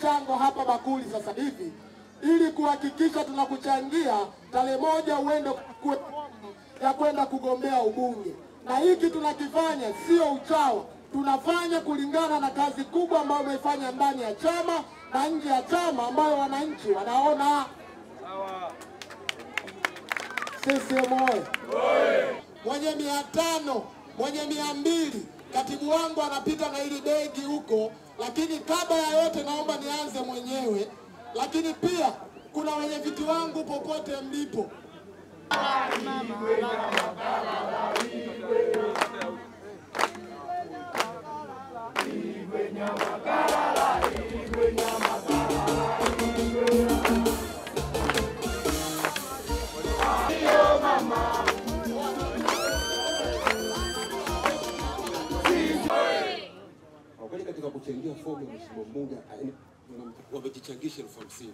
mchango hapa bakuli sasa hivi ili kuhakikisha tunakuchangia tarehe 1 uende ya kwenda kugombea ubunge. Na hiki tunakifanya sio uchawa, tunafanya kulingana na kazi kubwa ambayo umeifanya ndani ya chama na nje ya chama ambayo wananchi wanaona. CCM oyee! Mwenye 500, mwenye 200, katibu wangu anapita na hili begi huko, lakini kabla ya yote naomba nianze mwenyewe, lakini pia kuna wenye viti wangu popote mlipo. Katika kuchangia fomu ya mheshimiwa mbunge wamejichangisha 50,000.